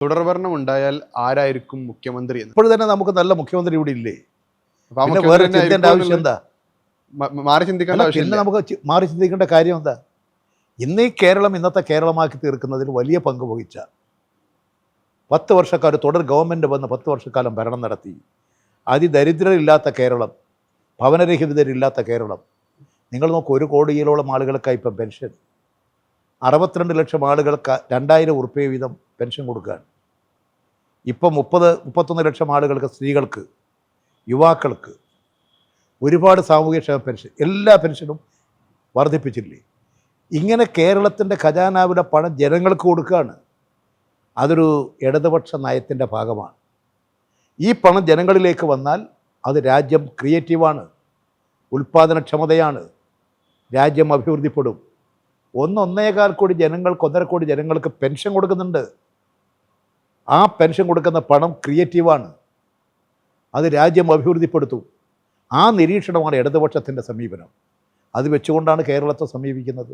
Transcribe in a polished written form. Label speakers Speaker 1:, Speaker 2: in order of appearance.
Speaker 1: തുടർഭരണം ഉണ്ടായാൽ ആരായിരിക്കും മുഖ്യമന്ത്രി എന്ന്
Speaker 2: ഇപ്പോൾ തന്നെ നമുക്ക് നല്ല മുഖ്യമന്ത്രി ഇവിടെ ഇല്ലേ?
Speaker 1: അപ്പൊ ആ
Speaker 2: പിന്നെ
Speaker 1: മുഖ്യമന്ത്രി
Speaker 2: വേറെ
Speaker 1: തന്നെ
Speaker 2: ചിന്തേണ്ട
Speaker 1: ആയിരിക്കും
Speaker 2: ആവശ്യം എന്താ?
Speaker 1: മാറി ചിന്തിക്കേണ്ട
Speaker 2: പിന്നെ
Speaker 1: ആവശ്യമില്ല.
Speaker 2: നമുക്ക് മാറി ചിന്തിക്കേണ്ട കാര്യം എന്താ? ഇന്ന് ഈ കേരളം ഇന്നത്തെ കേരളമാക്കി തീർക്കുന്നതിൽ വലിയ പങ്ക് വഹിച്ച 10 വർഷക്കാർ തുടർ ഗവൺമെൻറ് വന്ന് 10 വർഷക്കാലം ഭരണം നടത്തി. അതിദരിദ്രരില്ലാത്ത കേരളം, ഭവനരഹിതരില്ലാത്ത കേരളം. നിങ്ങൾ നോക്കൂ, 1 കോടിയിലോളം ആളുകൾക്കായി ഇപ്പം പെൻഷൻ, 62 ലക്ഷം ആളുകൾക്ക് 2000 ഉറുപ്പിക വീതം പെൻഷൻ കൊടുക്കുകയാണ്. ഇപ്പം 31 ലക്ഷം ആളുകൾക്ക്, സ്ത്രീകൾക്ക്, യുവാക്കൾക്ക് ഒരുപാട് സാമൂഹ്യക്ഷേമ പെൻഷൻ, എല്ലാ പെൻഷനും വർദ്ധിപ്പിച്ചില്ലേ? ഇങ്ങനെ കേരളത്തിൻ്റെ ഖജാനാവിലെ പണം ജനങ്ങൾക്ക് കൊടുക്കുകയാണ്. അതൊരു ഇടതുപക്ഷ നയത്തിൻ്റെ ഭാഗമാണ്. ഈ പണം ജനങ്ങളിലേക്ക് വന്നാൽ അത് രാജ്യം ക്രിയേറ്റീവാണ്, ഉൽപ്പാദനക്ഷമതയാണ്, രാജ്യം അഭിവൃദ്ധിപ്പെടും. 1.25 കോടി ജനങ്ങൾക്ക്, 1.5 കോടി ജനങ്ങൾക്ക് പെൻഷൻ കൊടുക്കുന്നുണ്ട്. ആ പെൻഷൻ കൊടുക്കുന്ന പണം ക്രിയേറ്റീവാണ്, അത് രാജ്യം അഭിവൃദ്ധിപ്പെടുത്തും. ആ നിരീക്ഷണമാണ് ഇടതുപക്ഷത്തിൻ്റെ സമീപനം. അത് വെച്ചുകൊണ്ടാണ് കേരളത്തെ സമീപിക്കുന്നത്.